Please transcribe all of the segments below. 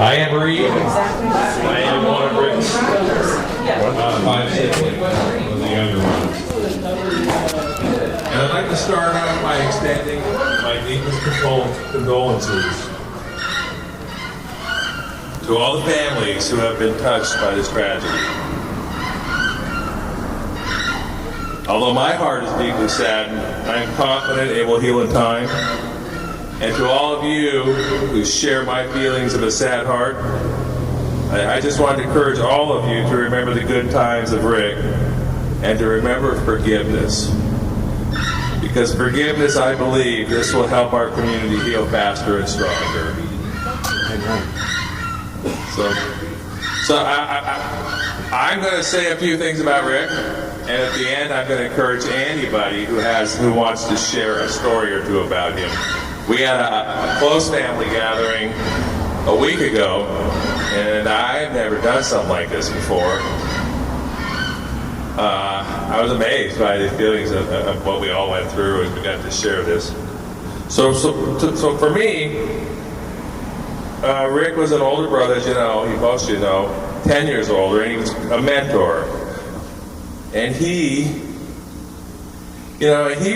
I am Reed. I am one of Rick's 5 siblings, one of the younger ones. And I'd like to start out by extending my deepest condolences to all the families who have been touched by this tragedy. Although my heart is deeply saddened, I am confident it will heal in time. And to all of you who share my feelings of a sad heart, I just want to encourage all of you to remember the good times of Rick and to remember forgiveness. Because forgiveness, I believe, this will help our community heal faster and stronger. So I'm going to say a few things about Rick, and at the end, I'm going to encourage anybody who wants to share a story or two about him. We had a close family gathering a week ago, and I've never done something like this before. I was amazed by the feelings of what we all went through as we got to share this. So for me, Rick was an older brother, as you know, most of you know, 10 years older, and he was a mentor. And he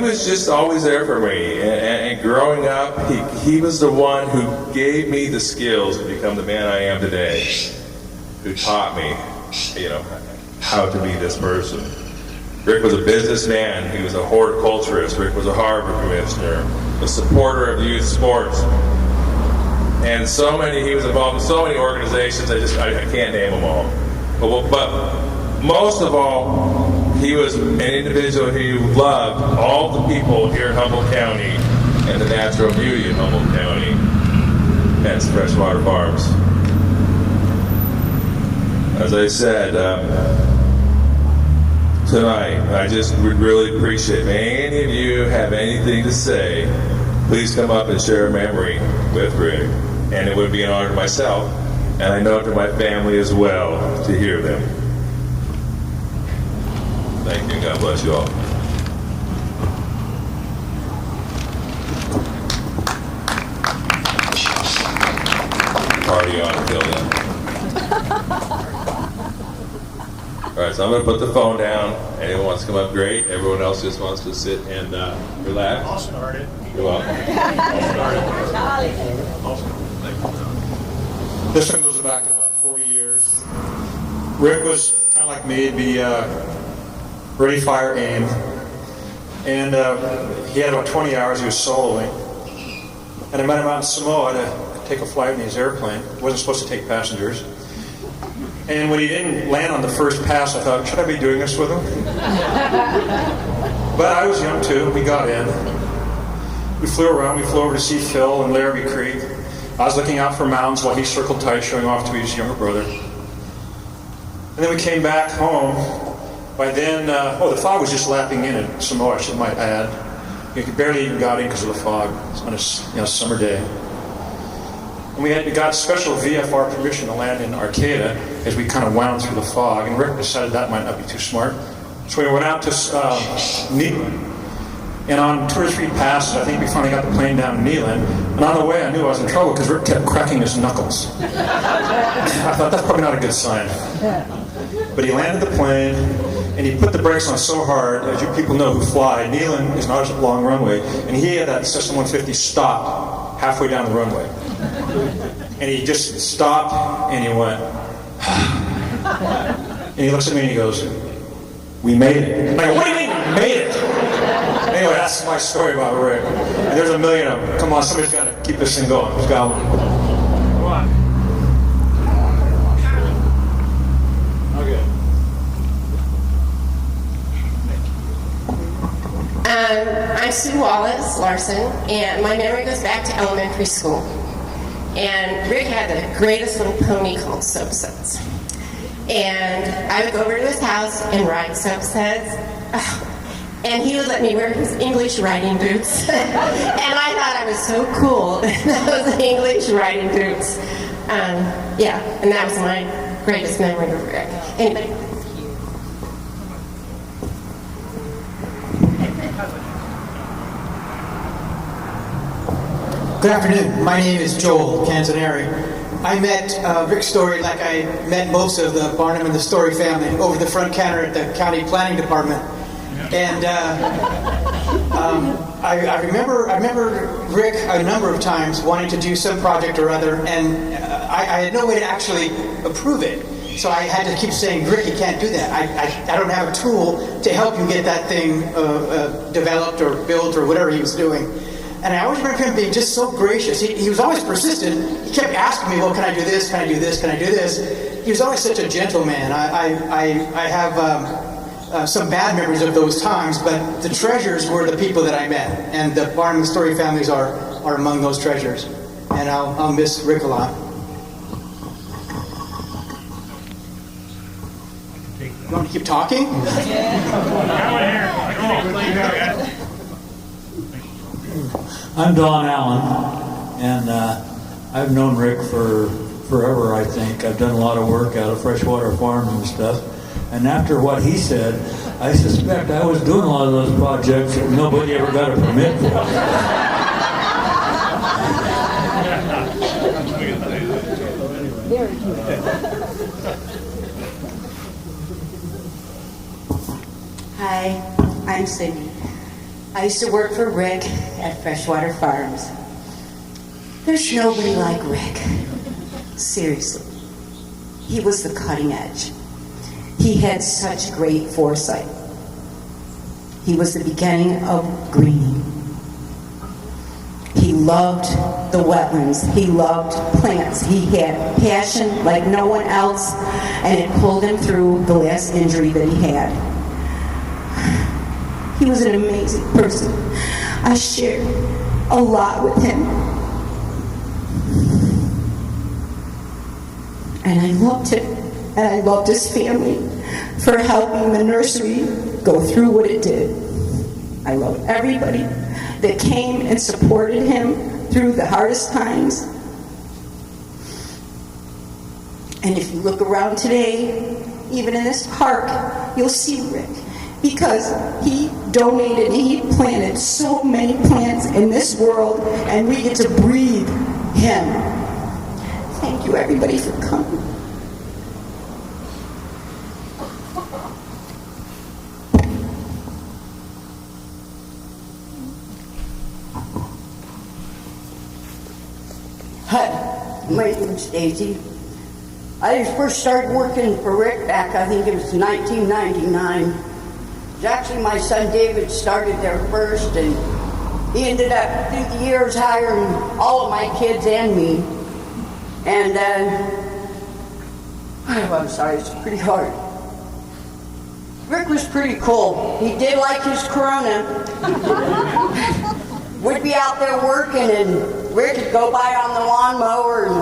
was just always there for me. And growing up, he was the one who gave me the skills to become the man I am today, who taught me, how to be this person. Rick was a businessman. He was a horticulturist. Rick was a harbor commissioner, a supporter of youth sports. And he was involved in so many organizations, I can't name them all. But most of all, he was an individual who loved all the people here in Humboldt County and the natural beauty of Humboldt County, hence freshwater farms. As I said, tonight, I just would really appreciate if any of you have anything to say, please come up and share a memory with Rick. And it would be an honor to myself, and I know to my family as well, to hear them. Thank you, God bless you all. Party on until then. All right, so I'm going to put the phone down. Anyone wants to come up, great. Everyone else just wants to sit and relax. I'll start it. You're welcome. This one goes back about 40 years. Rick was kind of like me, be ready, fire, aim. And he had about 20 hours, he was soloing. And I met him out in Samoa to take a flight in his airplane. Wasn't supposed to take passengers. And when he didn't land on the first pass, I thought, should I be doing this with him? But I was young too, we got in. We flew around, we flew over to see Phil and Larrabee Creek. I was looking out for mountains while he circled tight, showing off to his younger brother. And then we came back home. By then, the fog was just lapping in at Samoa, I might add. You barely even got in because of the fog. It was on a summer day. And we got special VFR permission to land in Arcata as we kind of wound through the fog. And Rick decided that might not be too smart. So we went out to Neelan. And on 2 or 3 passes, I think we finally got the plane down to Neelan. And on the way, I knew I was in trouble because Rick kept cracking his knuckles. I thought, that's probably not a good sign. But he landed the plane, and he put the brakes on so hard, as you people know who fly, Neelan is not a long runway, and he had that Cessna 150 stop halfway down the runway. And he just stopped, and he went, and he looks at me and he goes, we made it. And I go, what do you mean we made it? Anyway, that's my story about Rick. And there's a million of them. Come on, somebody's got to keep this thing going. Let's go. Come on. Okay. I'm Sue Wallace Larson, and my memory goes back to elementary school. And Rick had the greatest little pony called Soapsuds. And I would go over to his house and ride Soapsuds. And he would let me wear his English riding boots. And I thought I was so cool in those English riding boots. And that was my greatest memory of Rick. Anyway. Good afternoon. My name is Joel Canzaneri, I met Rick Storre like I met most of the Barnum and the Storre family over the front counter at the county planning department. And I remember Rick a number of times wanting to do some project or other, and I had no way to actually approve it. So I had to keep saying, Rick, you can't do that. I don't have a tool to help you get that thing developed or built or whatever he was doing. And I always remember him being just so gracious. He was always persistent. He kept asking me, well, can I do this? Can I do this? Can I do this? He was always such a gentleman. I have some bad memories of those times, but the treasures were the people that I met. And the Barnum and Storre families are among those treasures. And I'll miss Rick a lot. You want to keep talking? I'm Don Allen, and I've known Rick for forever, I think. I've done a lot of work out of freshwater farms and stuff. And after what he said, I suspect I was doing a lot of those projects that nobody ever got a permit for. Hi, I'm Cindy. I used to work for Rick at Freshwater Farms. There's nobody like Rick. Seriously. He was the cutting edge. He had such great foresight. He was the beginning of greening. He loved the wetlands. He loved plants. He had passion like no one else, and it pulled him through the last injury that he had. He was an amazing person. I shared a lot with him. And I loved him. And I loved his family for helping the nursery go through what it did. I love everybody that came and supported him through the hardest times. And if you look around today, even in this park, you'll see Rick. Because he donated and he planted so many plants in this world, and we get to breathe him. Thank you, everybody, for coming. Hi, my name's Daisy. I first started working for Rick back, I think it was 1999. Actually, my son David started there first, and he ended up through the years hiring all of my kids and me. And I'm sorry, it's pretty hard. Rick was pretty cool. He did like his Corona. We'd be out there working, and Rick would go by on the lawnmower, and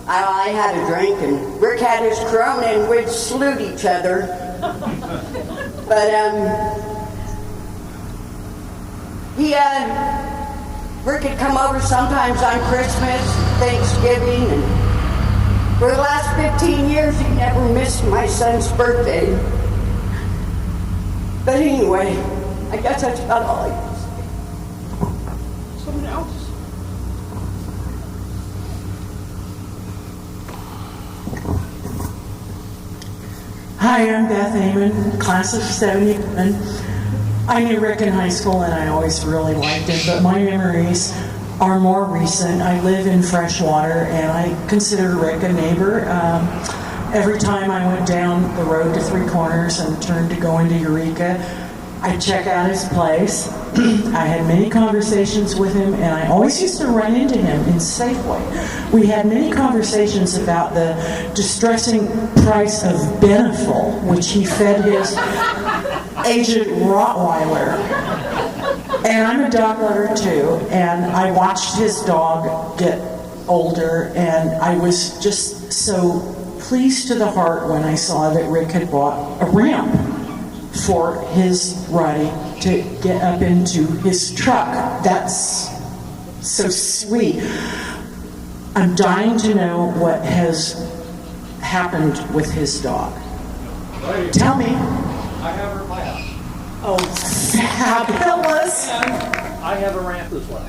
I had a drink, and Rick had his Corona, and we'd salute each other. But Rick would come over sometimes on Christmas, Thanksgiving, and for the last 15 years he never missed my son's birthday. But anyway, I guess that's about all I can say. Someone else? Hi, I'm Beth Amon, class of 71. I knew Rick in high school and I always really liked him, but my memories are more recent. I live in Freshwater and I consider Rick a neighbor. Every time I went down the road to Three Corners and turned to go into Eureka, I'd check out his place. I had many conversations with him, and I always used to run into him in Safeway. We had many conversations about the distressing price of Beneful, which he fed his aged Rottweiler. And I'm a dog lover too, and I watched his dog get older, and I was just so pleased to the heart when I saw that Rick had bought a ramp for his riding to get up into his truck. That's so sweet. I'm dying to know what has happened with his dog. Tell me. I have her at my house. Oh, fabulous. And I have a ramp as well.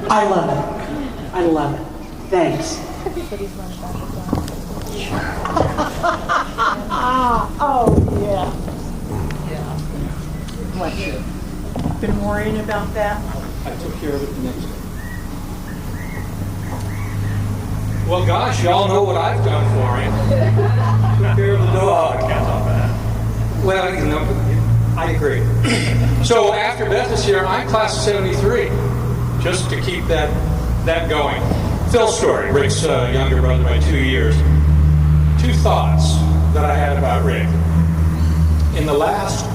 I love it. I love it. Thanks. Oh, yeah. Bless you. Been worrying about that? I took care of it the next day. Well, gosh, y'all know what I've done for him. Took care of the dog. Can't top that. Well, you know, I agree. So after Beth is here, I'm class of 73, just to keep that going. Phil Storre, Rick's younger brother by 2 years. 2 thoughts that I had about Rick. In the last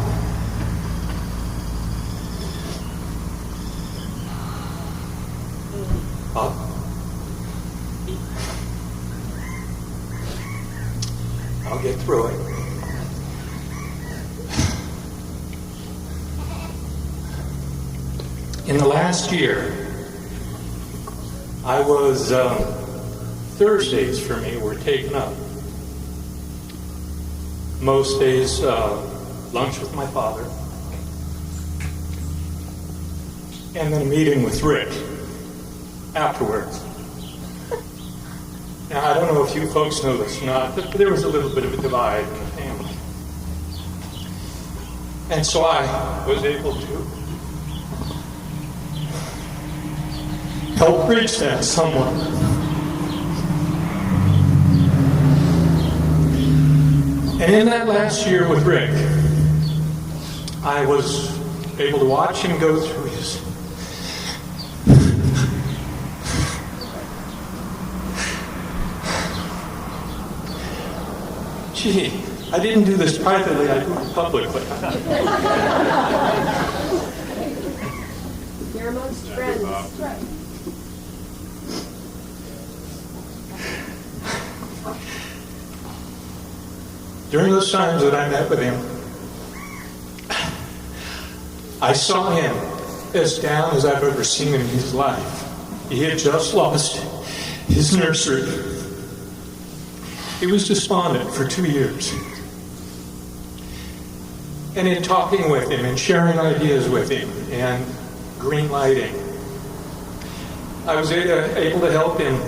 I'll get through it. In the last year, I was, Thursdays for me were taken up. Most days, lunch with my father, and then a meeting with Rick afterwards. Now, I don't know if you folks know this or not, but there was a little bit of a divide in the family. And so I was able to help bridge that somewhat. And in that last year with Rick, I was able to watch him go through his Gee, I didn't do this privately, I do it publicly. You're amongst friends. During those times that I met with him, I saw him as down as I've ever seen him in his life. He had just lost his nursery. He was despondent for 2 years. And in talking with him and sharing ideas with him and green lighting, I was able to help him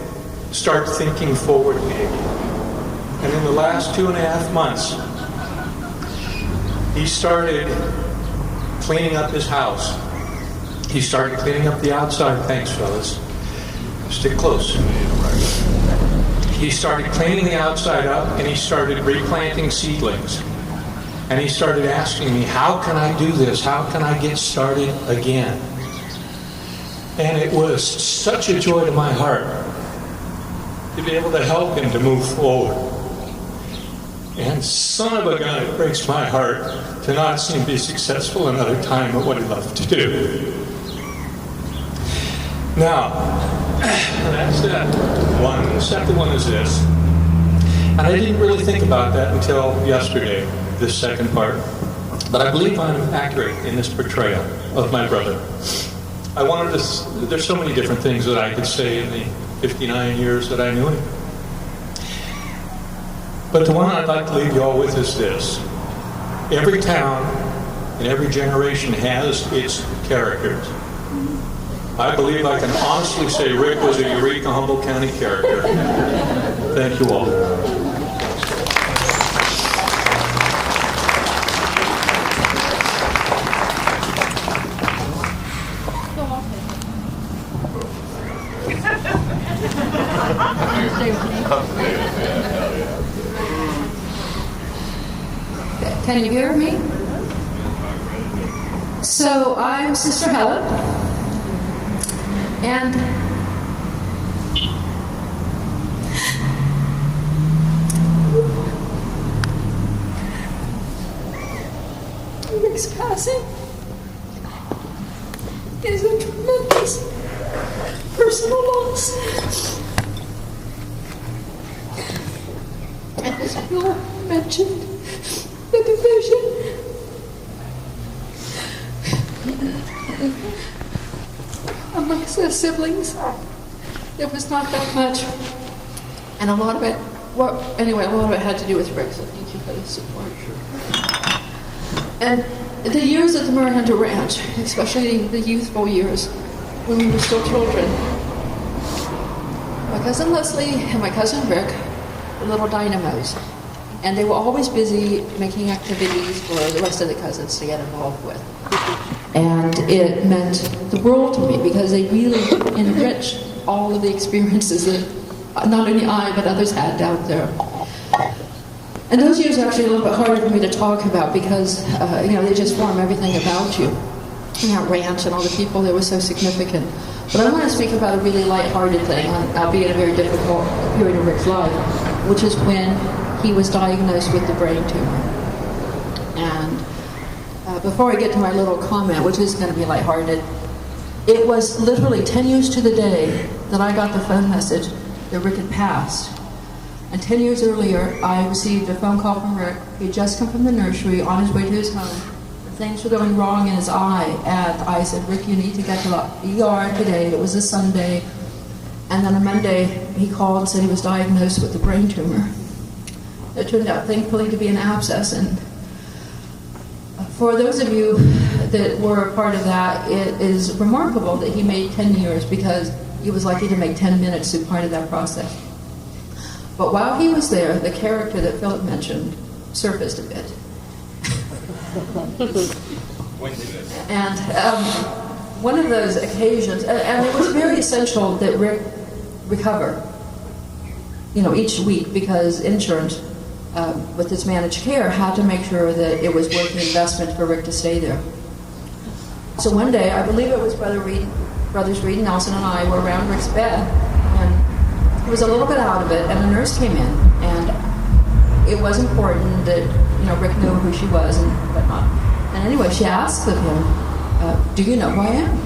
start thinking forward maybe. And in the last 2.5 months, he started cleaning up his house. He started cleaning up the outside. Thanks, fellas. Stick close. He started cleaning the outside up, and he started replanting seedlings. And he started asking me, how can I do this? How can I get started again? And it was such a joy to my heart to be able to help him to move forward. And son of a gun, it breaks my heart to not see him be successful another time at what he loved to do. Now, that's that one. The second one is this. And I didn't really think about that until yesterday, this second part. But I believe I'm accurate in this portrayal of my brother. I wanted to, there's so many different things that I could say in the 59 years that I knew him. But the one I'd like to leave you all with is this. Every town and every generation has its characters. I believe I can honestly say Rick was a Eureka, Humboldt County character. Thank you all. Can you hear me? So I'm Sister Helen, and Rick's passing is a tremendous personal loss. And as Bill mentioned, the division amongst the siblings, it was not that much, and a lot of it, well, anyway, a lot of it had to do with Rick, so thank you for the support. And the years at the Murray Hunter Ranch, especially the youthful years when we were still children, like cousin Leslie and my cousin Rick were little dynamos. And they were always busy making activities for the rest of the cousins to get involved with. And it meant the world to me because they really enriched all of the experiences that not only I but others had down there. And those years are actually a little bit harder for me to talk about because, they just form everything about you. And that ranch and all the people that were so significant. But I want to speak about a really lighthearted thing, albeit a very difficult period of Rick's life, which is when he was diagnosed with the brain tumor. And before I get to my little comment, which is going to be lighthearted, it was literally 10 years to the day that I got the phone message that Rick had passed. And 10 years earlier, I received a phone call from Rick. He had just come from the nursery on his way to his home. Things were going wrong in his eye, and I said, Rick, you need to get to the ER today. It was a Sunday. And then on Monday, he called and said he was diagnosed with a brain tumor. It turned out, thankfully, to be an abscess. And for those of you that were a part of that, it is remarkable that he made 10 years because he was likely to make 10 minutes through part of that process. But while he was there, the character that Philip mentioned surfaced a bit. And one of those occasions, and it was very essential that Rick recover, each week because insurance, with its managed care, had to make sure that it was worth the investment for Rick to stay there. So one day, I believe it was brothers Reed, Nelson, and I were around Rick's bed, and he was a little bit out of it, and a nurse came in, and it was important that Rick knew who she was and whatnot. And anyway, she asked of him, do you know who I am?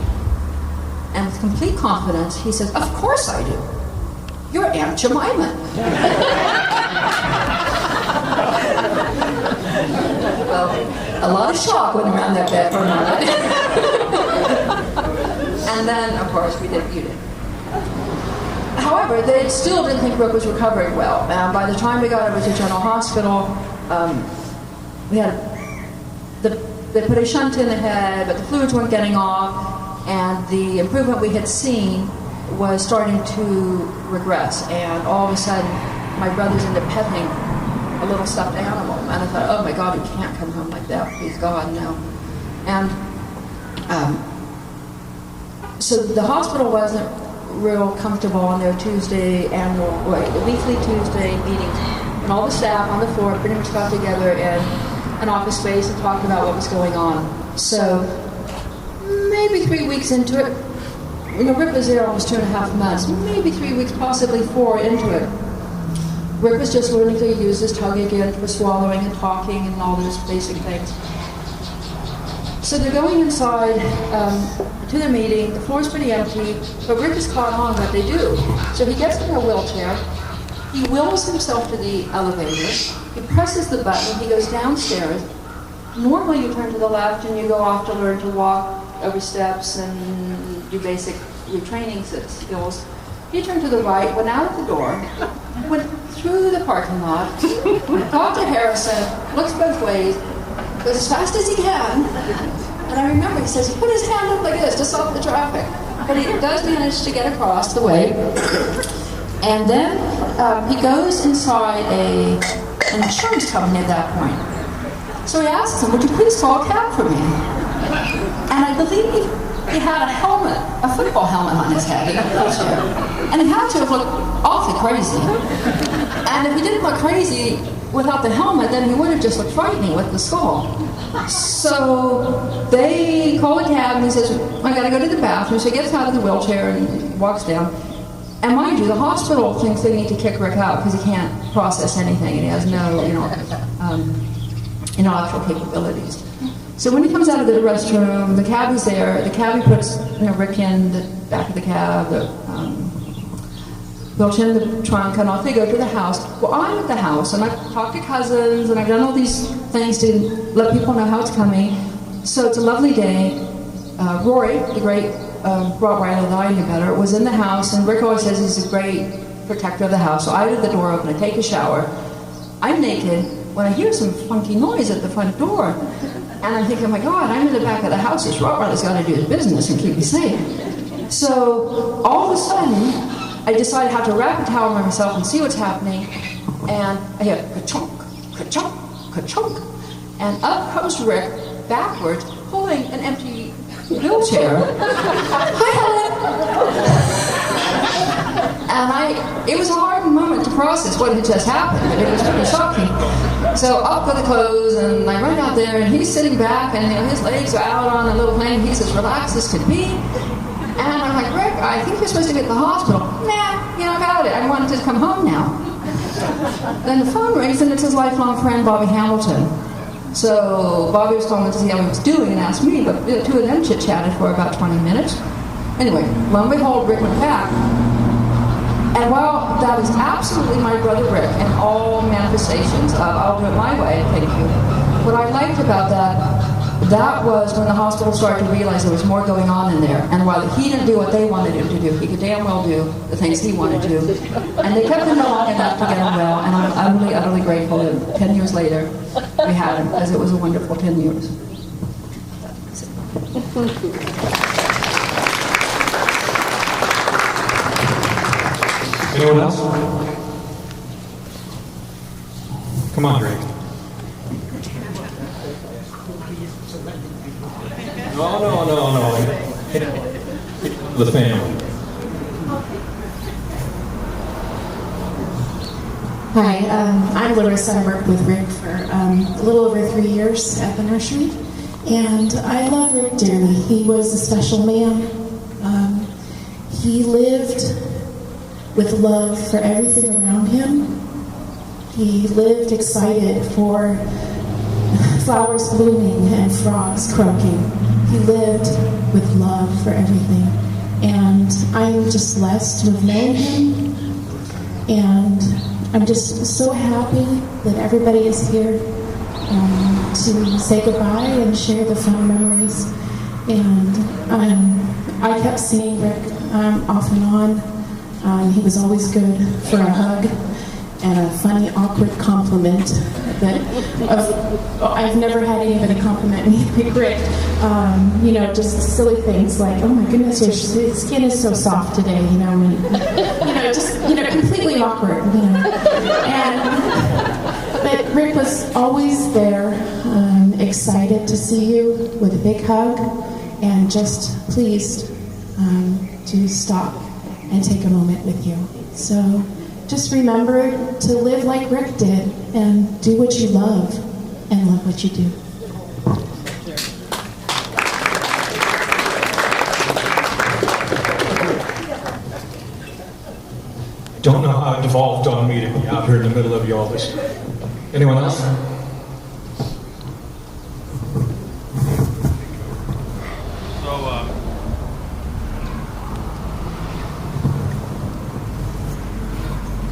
And with complete confidence, he says, of course I do. You're Aunt Jemima. Well, a lot of shock went around that bed for a moment. And then, of course, we did. However, they still didn't think Rick was recovering well. And by the time we got over to General Hospital, they put a shunt in the head, but the fluids weren't getting off, and the improvement we had seen was starting to regress. And all of a sudden, my brothers ended up petting a little stuffed animal, and I thought, oh my God, he can't come home like that, please God, no. And so the hospital wasn't real comfortable on their weekly Tuesday meetings, and all the staff on the floor pretty much got together in an office space and talked about what was going on. So maybe 3 weeks into it, Rick was there almost 2.5 months, maybe 3 weeks, possibly 4 into it. Rick was just learning to use his tongue again for swallowing and talking and all those basic things. So they're going inside to their meeting. The floor's pretty empty, but Rick is caught on what they do. So he gets in a wheelchair. He wills himself to the elevator. He presses the button. He goes downstairs. Normally you turn to the left and you go off to learn to walk over steps and do basic training skills. He turned to the right, went out the door, went through the parking lot, got to Harrison, looks both ways, goes as fast as he can. And I remember he says he put his hand up like this to stop the traffic. But he does manage to get across the way. And then he goes inside an insurance company at that point. So he asks him, would you please call a cab for me? And I believe he had a helmet, a football helmet on his head in a wheelchair. And he had to have looked awfully crazy. And if he didn't look crazy without the helmet, then he would have just looked frightening with the skull. So they call a cab and he says, I gotta go to the bathroom. So he gets out of the wheelchair and walks down. And mind you, the hospital thinks they need to kick Rick out because he can't process anything and he has no, intellectual capabilities. So when he comes out of the restroom, the cabbie's there. The cabbie puts Rick in the back of the cab, wheelchair in the trunk, and off they go to the house. Well, I'm at the house, and I've talked to cousins, and I've done all these things to let people know how it's coming. So it's a lovely day. Rory, the great Rottweiler that I knew better, was in the house, and Rick always says he's a great protector of the house. So I leave the door open, I take a shower. I'm naked when I hear some funky noise at the front door. And I'm thinking, oh my God, I'm in the back of the house. This Rottweiler's got to do his business and keep me safe. So all of a sudden, I decided how to wrap a towel around myself and see what's happening. And I hear ka-chunk, ka-chunk, ka-chunk. And up comes Rick, backwards, pulling an empty wheelchair. Hi, Helen! And it was a hard moment to process what had just happened. It was pretty shocking. So up go the clothes, and I run out there, and he's sitting back, and his legs are out on a little plane. He's as relaxed as could be. And I'm like, Rick, I think you're supposed to be at the hospital. Nah, I got it. I wanted to come home now. Then the phone rings, and it's his lifelong friend, Bobby Hamilton. So Bobby was calling to see how he was doing and asked me, but the two of them chit-chatted for about 20 minutes. Anyway, lo and behold, Rick went back. And while that is absolutely my brother Rick in all manifestations of I'll do it my way, thank you, what I liked about that was when the hospital started to realize there was more going on in there. And while he didn't do what they wanted him to do, he could damn well do the things he wanted to do. And they kept him long enough to get him well, and I'm utterly, utterly grateful that 10 years later we had him, because it was a wonderful 10 years. Anyone else? Come on, Rick. No. The family. Hi, I'm Larissa. I worked with Rick for a little over 3 years at the nursery, and I love Rick dearly. He was a special man. He lived with love for everything around him. He lived excited for flowers blooming and frogs croaking. He lived with love for everything. And I'm just blessed to have known him. And I'm just so happy that everybody is here to say goodbye and share the fun memories. And I kept seeing Rick off and on. He was always good for a hug and a funny, awkward compliment. That I've never had anybody compliment me like Rick. Just silly things like, "Oh my goodness, your skin is so soft today," and completely awkward, But Rick was always there, excited to see you with a big hug, and just pleased to stop and take a moment with you. So just remember to live like Rick did and do what you love and love what you do. Don't know how it devolved on me to be out here in the middle of you all this. Anyone else?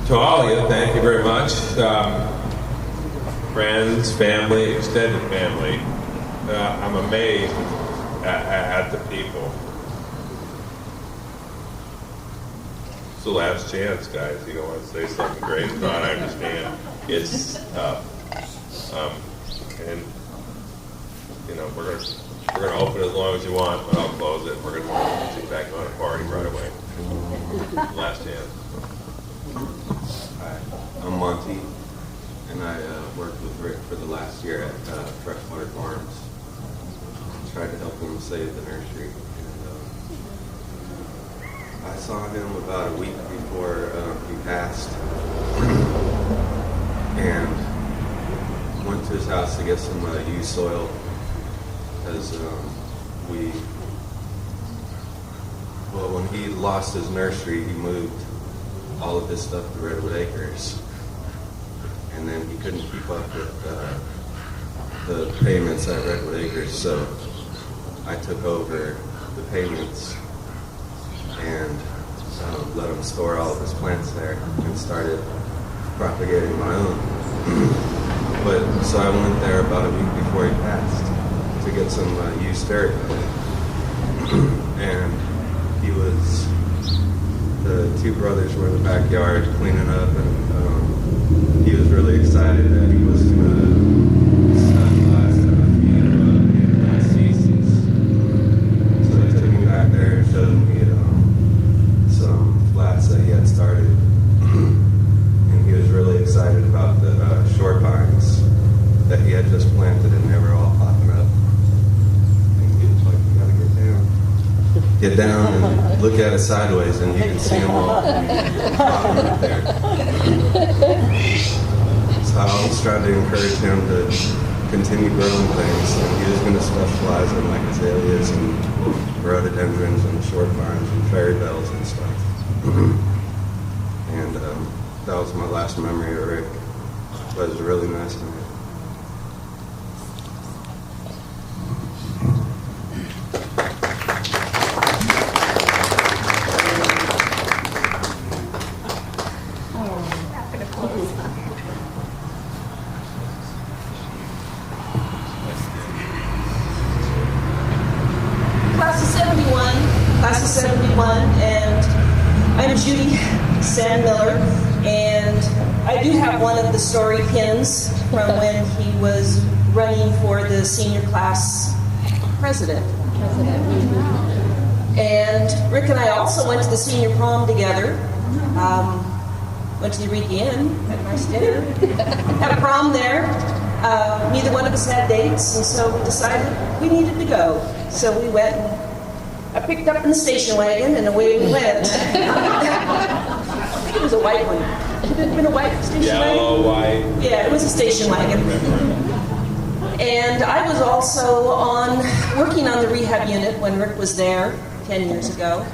To all of you, thank you very much. Friends, family, extended family. I'm amazed at the people. It's the last chance, guys. You don't want to say something great. No, I understand. It's tough. And we're gonna open it as long as you want, but I'll close it. We're gonna sit back on a party right away. Last chance. Hi, I'm Monty, and I worked with Rick for the last year at Freshwater Farms. Tried to help him save the nursery. And I saw him about a week before he passed, and went to his house to get some used soil, because when he lost his nursery, he moved all of his stuff to Redwood Acres, and then he couldn't keep up with the payments at Redwood Acres, so I took over the payments and let him store all of his plants there and started propagating my own. So I went there about a week before he passed to get some used dirt, and the two brothers were in the backyard cleaning up, and he was really excited that he was going to stop by my species. So he took me back there and showed me some flats that he had look at it sideways and you can see them all right there. So I always tried to encourage him to continue growing things. And he was going to specialize in like azaleas and rhododendrons and short vines and fairy bells and stuff. And that was my last memory of Rick. But it was really nice to meet him. Class of 71, and I'm Judy Sandmiller, and I do have one of the Storre pins from when he was running for the senior class president. And Rick and I also went to the senior prom together. Went to the Eureka Inn, had a nice dinner, had a prom there. Neither one of us had dates, and so we decided we needed to go. So we went and I picked up in the station wagon, and away we went. I think it was a white one. Had it been a white station wagon? Yellow, white. Yeah, it was a station wagon. And I was also working on the rehab unit when Rick was there 10 years ago.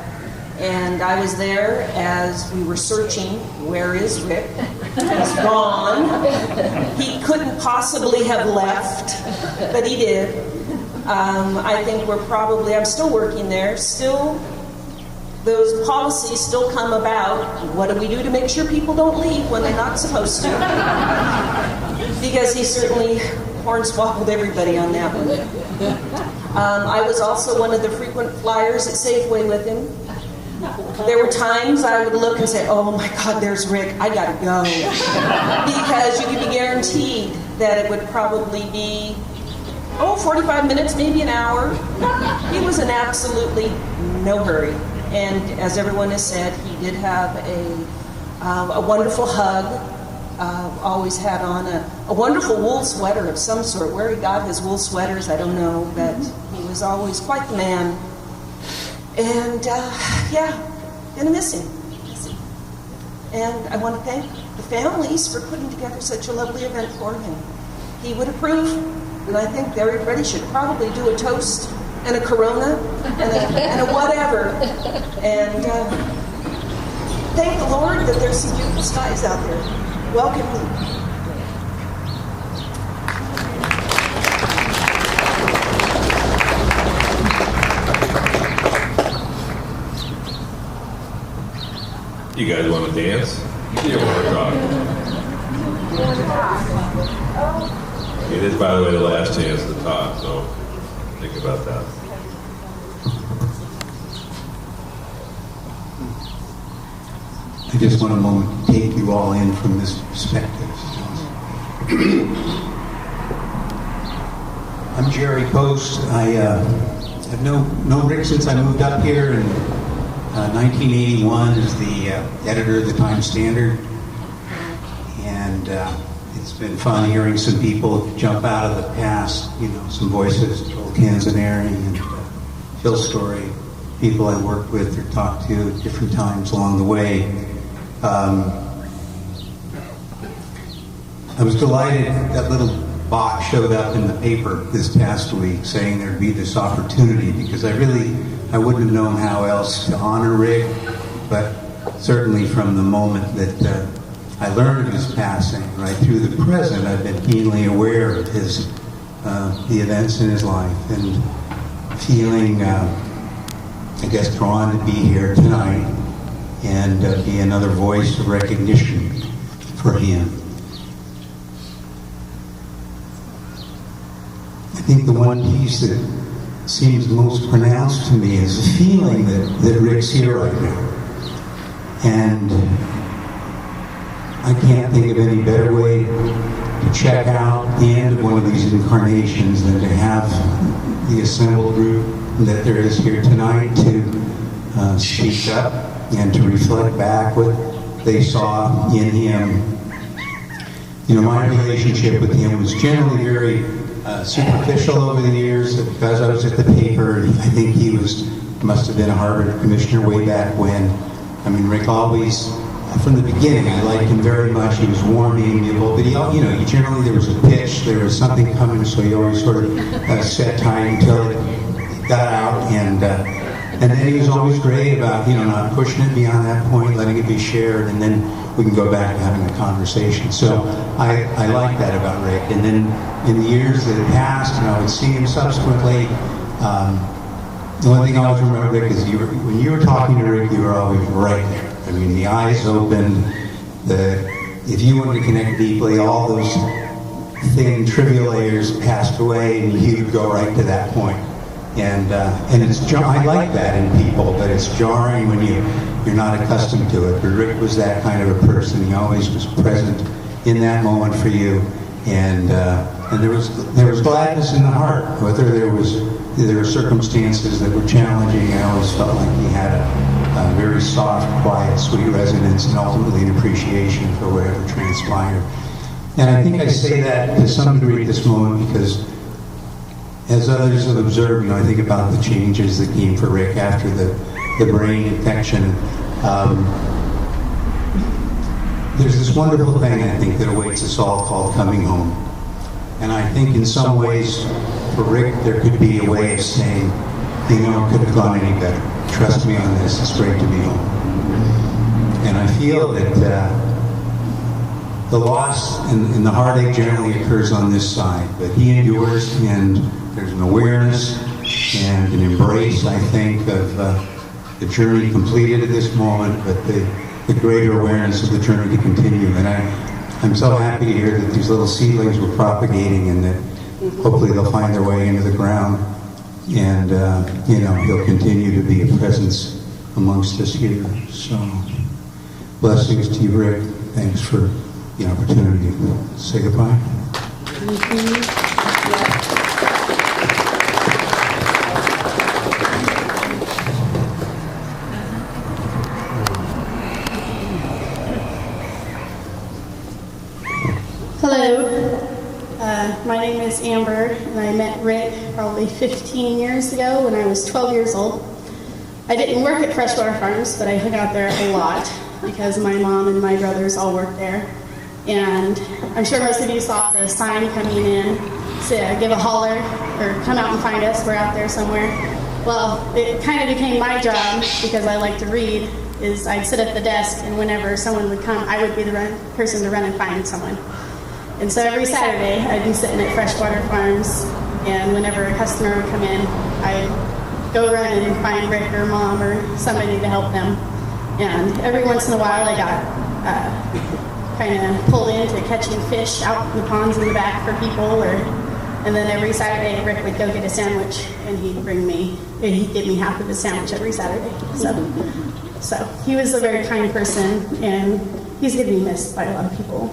And I was there as we were searching, where is Rick? He's gone. He couldn't possibly have left, but he did. I think I'm still working there. Still, those policies still come about. What do we do to make sure people don't leave when they're not supposed to? Because he certainly hornswoggled everybody on that one. I was also one of the frequent flyers at Safeway with him. There were times I would look and say, oh my God, there's Rick, I gotta go. Because you could be guaranteed that it would probably be 45 minutes, maybe an hour. He was in absolutely no hurry. And as everyone has said, he did have a wonderful hug. Always had on a wonderful wool sweater of some sort. Where he got his wool sweaters, I don't know, but he was always quite the man. And gonna miss him. And I want to thank the families for putting together such a lovely event for him. He would approve. And I think everybody should probably do a toast and a Corona and a whatever. And thank the Lord that there's some beautiful skies out there. Welcome home. You guys want to dance? You want to talk? It is, by the way, the last chance to talk, so think about that. I just want a moment to take you all in from this perspective. I'm Jerry Post. I have known Rick since I moved up here in 1981 as the editor of the Times-Standard. And it's been fun hearing some people jump out of the past, some voices, Joel Canzaneri and Phil Storre, people I worked with or talked to at different times along the way. I was delighted that little box showed up in the paper this past week saying there'd be this opportunity, because I wouldn't have known how else to honor Rick, but certainly from the moment that I learned of his passing, right through the present, I've been keenly aware of the events in his life, and feeling, drawn to be here tonight and be another voice of recognition for him. I think the one piece that seems most pronounced to me is the feeling that Rick's here right now. And I can't think of any better way to check out the end of one of these incarnations than to have the assembled group that there is here tonight to speak up and to reflect back what they saw in him. My relationship with him was generally very superficial over the years. Because I was at the paper, I think he was must have been a Harvard commissioner way back when. I mean, Rick always, from the beginning, I liked him very much. He was warm, amiable, but he generally, there was a pitch, there was something coming, so he always sort of sat tight until it got out, and then he was always great about, not pushing it beyond that point, letting it be shared, and then we can go back to having a conversation. So I like that about Rick. And then in the years that passed, and I would see him subsequently, the only thing I always remember, Rick, is when you were talking to Rick, you were always right there. I mean, the eyes open, if you wanted to connect deeply, all those thin, trivial layers passed away, and you would go right to that point. And I like that in people, but it's jarring when you're not accustomed to it. But Rick was that kind of a person. He always was present in that moment for you, and there was gladness in the heart, whether there were circumstances that were challenging. I always felt like he had a very soft, quiet, sweet resonance, and ultimately an appreciation for whatever transpired. And I think I say that to some degree at this moment because, as others have observed, I think about the changes that came for Rick after the brain infection. There's this wonderful thing, I think, that awaits us all called coming home. And I think in some ways, for Rick, there could be a way of saying, it could have gone any better. Trust me on this, it's great to be home. And I feel that the loss and the heartache generally occurs on this side, but he endures, and there's an awareness and an embrace, I think, of the journey completed at this moment, but the greater awareness of the journey to continue. And I'm so happy to hear that these little seedlings were propagating, and that hopefully they'll find their way into the ground, and he'll continue to be a presence amongst us here. So, blessings to you, Rick. Thanks for the opportunity to say goodbye. Hello, my name is Amber, and I met Rick probably 15 years ago when I was 12 years old. I didn't work at Freshwater Farms, but I hung out there a lot because my mom and my brothers all worked there. And I'm sure most of you saw the sign coming in to give a holler or come out and find us. We're out there somewhere. Well, it kind of became my job, because I like to read, is I'd sit at the desk, and whenever someone would come, I would be the person to run and find someone. And so every Saturday, I'd be sitting at Freshwater Farms, and whenever a customer would come in, I'd go run and find Rick or Mom or somebody to help them. And every once in a while, I got kind of pulled into catching fish out in the ponds in the back for people, and then every Saturday, Rick would go get a sandwich, and he'd give me half of his sandwich every Saturday. So he was a very kind person, and he's going to be missed by a lot of people.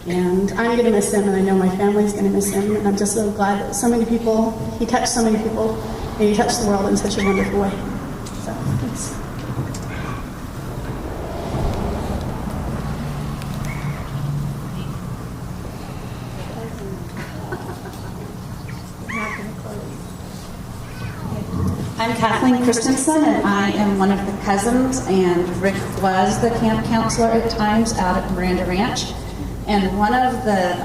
And I'm going to miss him, and I know my family's going to miss him, and I'm just so glad that so many people, he touched so many people, and he touched the world in such a wonderful way. So, thanks. I'm Kathleen Christensen, and I am one of the cousins, and Rick was the camp counselor at times out at Miranda Ranch. And one of the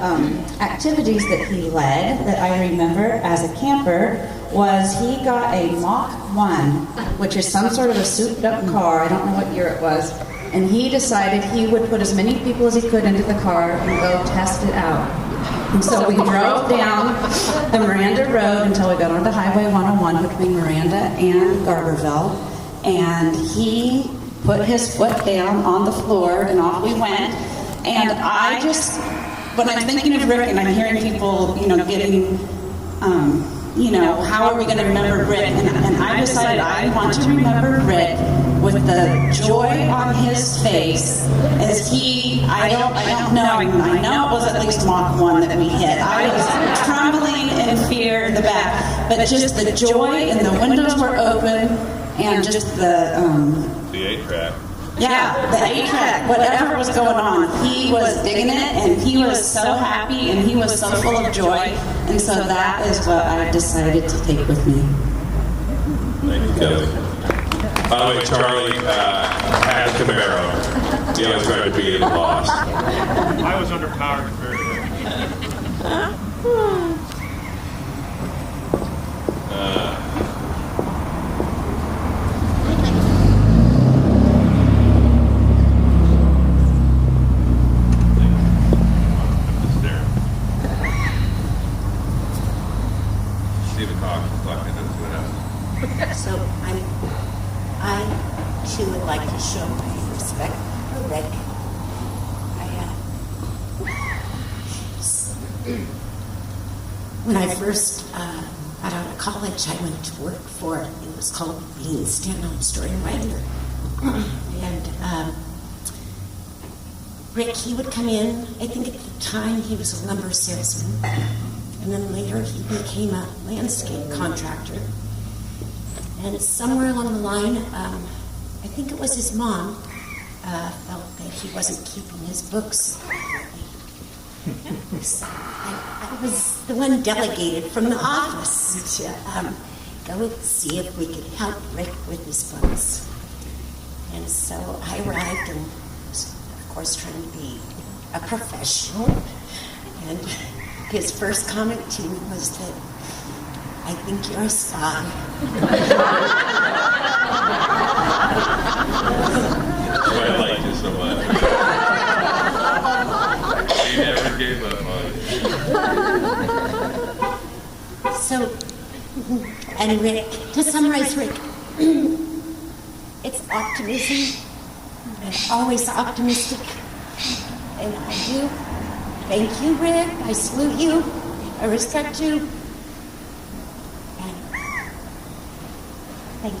activities that he led that I remember as a camper was he got a Mach 1, which is some sort of a souped up car. I don't know what year it was. And he decided he would put as many people as he could into the car and go test it out. And so we drove down the Miranda Road until we got onto Highway 101 between Miranda and Garberville. And he put his foot down on the floor, and off we went. And I just, when I'm thinking of Rick and I'm hearing people, getting, how are we going to remember Rick? And I decided I want to remember Rick with the joy on his face as I don't know, I know it was at least Mach 1 that we hit. I was trembling in fear in the back, but just the joy, and the windows were open, and just the 8-track. Yeah, the 8-track, whatever was going on, he was digging it, and he was so happy, and he was so full of joy, and so that is what I decided to take with me. Thank you, Kelly. By the way, Charlie had the Camaro. He always tried to beat it and lost. I was underpowered very So I too would like to show my respect for Rick. When I first got out of college, I went to work for it was called being stand-on story writer. And Rick, he would come in, I think at the time he was a lumber salesman, and then later he became a landscape contractor. And somewhere along the line, I think it was his mom, felt that he wasn't keeping his books. So I was the one delegated from the office to go see if we could help Rick with his books. And so I arrived and was, of course, trying to be a professional. And his first comment to me was that, "I think you're a spy." I liked you so much. He never gave up on it. So, and Rick, to summarize Rick, it's optimism, and always optimistic. And I do thank you, Rick. I salute you. I respect you. And thank you.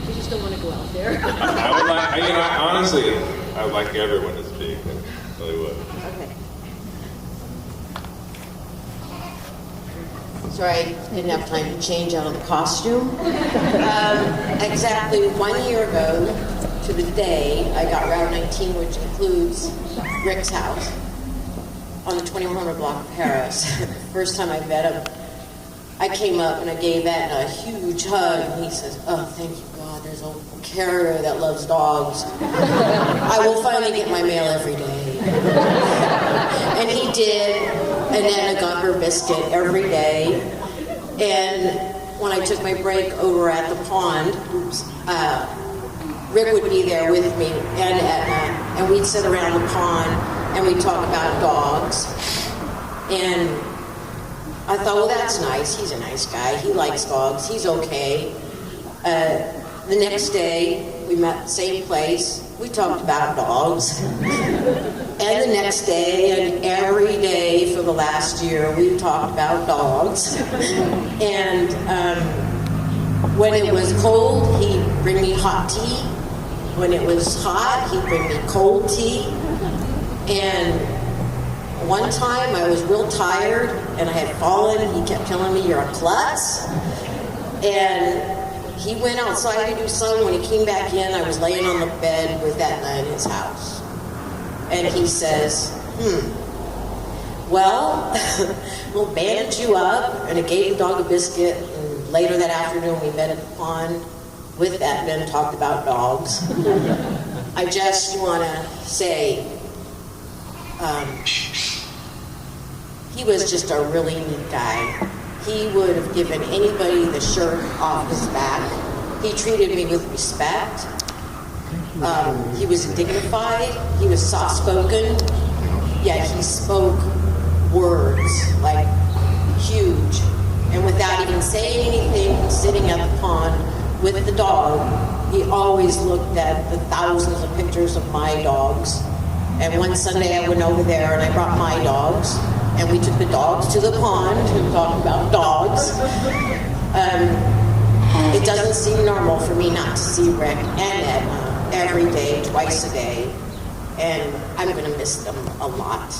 You just don't want to go out there. I would like, honestly, I would like everyone to speak. I really would. Okay. Sorry, I didn't have time to change out of the costume. Exactly 1 year ago to the day, I got Route 19, which includes Rick's house on the 2100 block of Paris. First time I met him, I came up and I gave Ed a huge hug, and he says, "Oh, thank you, God, there's a carrier that loves dogs. I will finally get my mail every day." And he did, and Anna got her biscuit every day. And when I took my break over at the pond, Rick would be there with me and Edna, and we'd sit around the pond and we'd talk about dogs. And I thought, well, that's nice. He's a nice guy. He likes dogs. He's okay. The next day, we met at the same place. We talked about dogs. And the next day, and every day for the last year, we've talked about dogs. And when it was cold, he'd bring me hot tea. When it was hot, he'd bring me cold tea. And one time I was real tired and I had fallen, and he kept telling me, "You're a klutz." And he went outside to do something. When he came back in, I was laying on the bed with Edna in his house. And he says, "Well, we'll bandage you up." And I gave the dog a biscuit. And later that afternoon, we met at the pond with Edna and talked about dogs. I just want to say, he was just a really neat guy. He would have given anybody the shirt off his back. He treated me with respect. He was dignified. He was soft-spoken. Yet he spoke words, like huge. And without even saying anything, sitting at the pond with the dog, he always looked at the thousands of pictures of my dogs. And one Sunday I went over there and I brought my dogs. And we took the dogs to the pond and talked about dogs. It doesn't seem normal for me not to see Rick and Edna every day, twice a day. And I'm going to miss them a lot.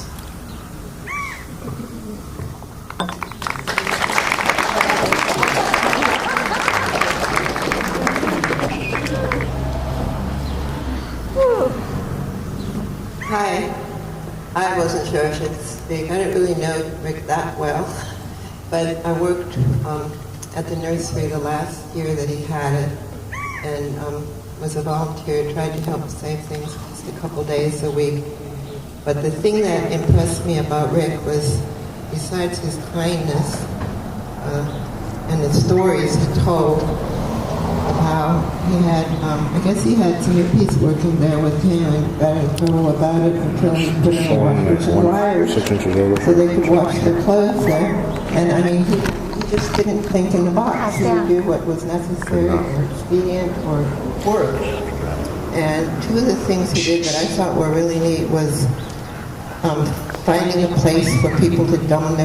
church. It's big. I didn't really know Rick that well, but I worked at the nursery the last year that he had it, and was a volunteer, tried to help save things just a couple days a week. But the thing that impressed me about Rick was, besides his kindness and the stories he told of how he had, I guess he had some hippies working there with him and got in trouble about it until he put in a washers and dryers so they could wash their clothes there. And I mean, he just didn't think in the box. He would do what was necessary or expedient or work. And two of the things he did that I thought were really neat was finding a place for people to dump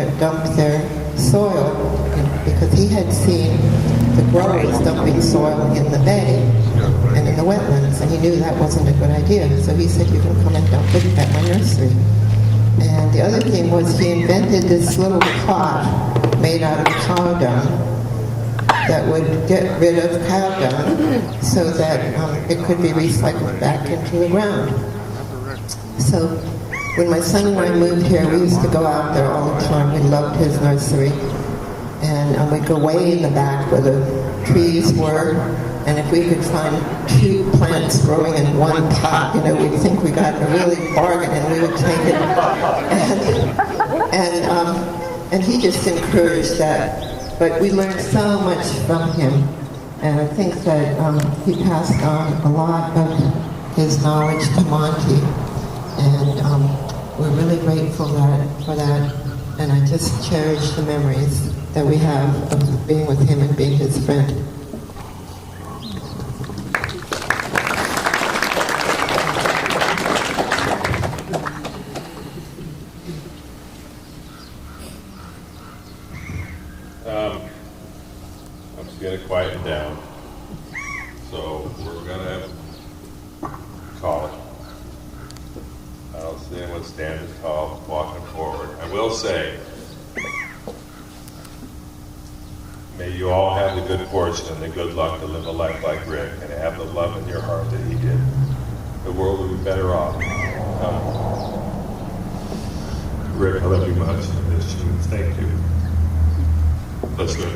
their soil, because he had seen the growers dumping soil in the bay and in the wetlands, and he knew that wasn't a good idea. So he said, you can come and dump it at my nursery. And the other thing was he invented this little pot made out of cow dung that would get rid of cow dung so that it could be recycled back into the ground. So when my son and I moved here, we used to go out there all the time. We loved his nursery. And we'd go way in the back where the trees were. And if we could find 2 plants growing in one pot, we'd think we got a really bargain and we would take it. And he just encouraged that. But we learned so much from him. And I think that he passed on a lot of his knowledge to Monty. And we're really grateful for that. And I just cherish the memories that we have of being with him and being his friend. I'm just going to quieten down. So we're going to call it. I don't see anyone standing tall, walking forward. I will say, may you all have the good fortune and the good luck to live a life like Rick and have the love in your heart that he did. The world will be better off. Rick, I love you much. I miss you. Thank you. Let's go.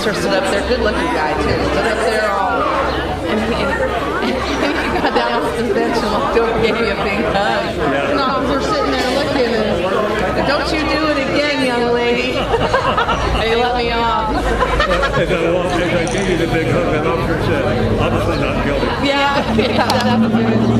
officer stood up there, good-looking guy too, stood up there all, and he got down off the bench and walked over and gave me a big hug. And the officer sitting there looking and, don't you do it again, young lady. And he let me off. As I gave you the big hug, that officer said, obviously not guilty. Yeah, that was good.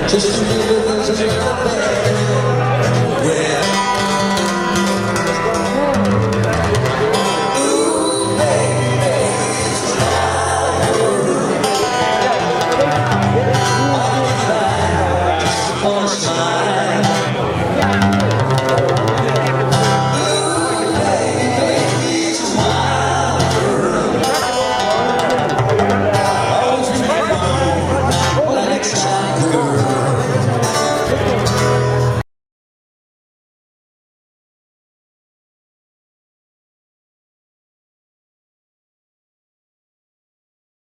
Just